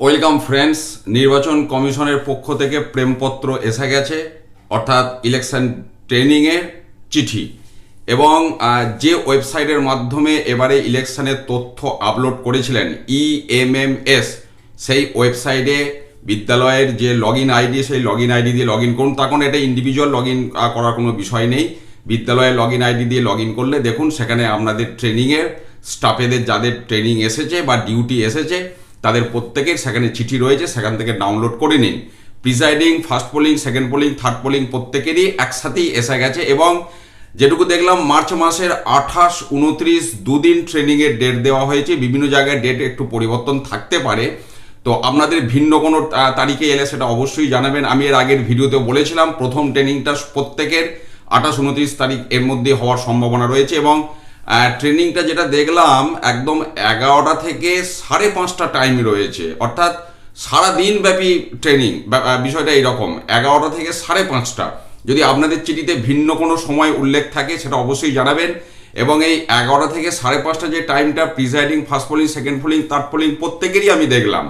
Welcome friends. নির্বাচন কমিশনের পক্ষ থেকে প্রেমপত্র এসে গেছে, অর্থাৎ ইলেকশন ট্রেনিংয়ের চিঠি, এবং যে ওয়েবসাইটের মাধ্যমে এবারে ইলেকশনের তথ্য আপলোড করেছিলেন EMMS, সেই ওয়েবসাইটে বিদ্যালয়ের যে লগ ইন আইডি, সেই লগ ইন আইডি দিয়ে লগ ইন করুন। তখন এটা ইন্ডিভিজুয়াল লগ ইন করার কোনো বিষয় নেই। বিদ্যালয়ের লগ ইন আইডি দিয়ে লগ ইন করলে দেখুন সেখানে আপনাদের ট্রেনিংয়ের স্টাফেদের যাদের ট্রেনিং এসেছে বা ডিউটি এসেছে তাদের প্রত্যেকের সেখানে চিঠি রয়েছে, সেখান থেকে ডাউনলোড করে নিন। Presiding, first polling, second polling, third polling প্রত্যেকেরই একসাথেই এসে গেছে। এবং যেটুকু দেখলাম মার্চ মাসের 28, 29 দুদিন ট্রেনিংয়ের ডেট দেওয়া হয়েছে। বিভিন্ন জায়গায় ডেট একটু পরিবর্তন থাকতে পারে, তো আপনাদের ভিন্ন কোনো তারিখে এলে সেটা অবশ্যই জানাবেন। আমি এর আগের ভিডিওতে বলেছিলাম প্রথম ট্রেনিংটা প্রত্যেকের 28, 29 তারিখ এর মধ্যে হওয়ার সম্ভাবনা রয়েছে। এবং ট্রেনিংটা যেটা দেখলাম একদম 11টা থেকে 5:30 টাইম রয়েছে, অর্থাৎ সারাদিন ব্যাপী ট্রেনিং। বিষয়টা এইরকম, 11টা থেকে 5:30। যদি আপনাদের চিঠিতে ভিন্ন কোনো সময় উল্লেখ থাকে সেটা অবশ্যই জানাবেন। এবং এই 11টা থেকে 5:30 যে টাইমটা, presiding, first polling, second polling, third polling প্রত্যেকেরই আমি দেখলাম,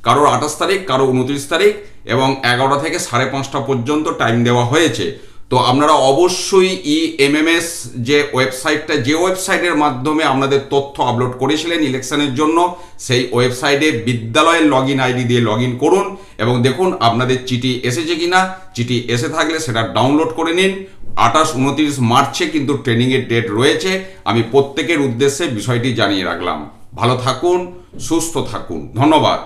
কারোর 28 তারিখ, কারো 29 তারিখ, এবং 11টা থেকে 5:30 পর্যন্ত টাইম দেওয়া হয়েছে। তো আপনারা অবশ্যই EMMS যে ওয়েবসাইটের মাধ্যমে আপনাদের তথ্য আপলোড করেছিলেন ইলেকশনের জন্য, সেই ওয়েবসাইটে বিদ্যালয়ের লগ ইন আইডি দিয়ে লগ ইন করুন এবং দেখুন আপনাদের চিঠি এসেছে কিনা। চিঠি এসে থাকলে সেটা ডাউনলোড করে নিন। 28, 29 মার্চে কিন্তু ট্রেনিংয়ের ডেট রয়েছে। আমি প্রত্যেকের উদ্দেশ্যে বিষয়টি জানিয়ে রাখলাম। ভালো থাকুন, সুস্থ থাকুন, ধন্যবাদ।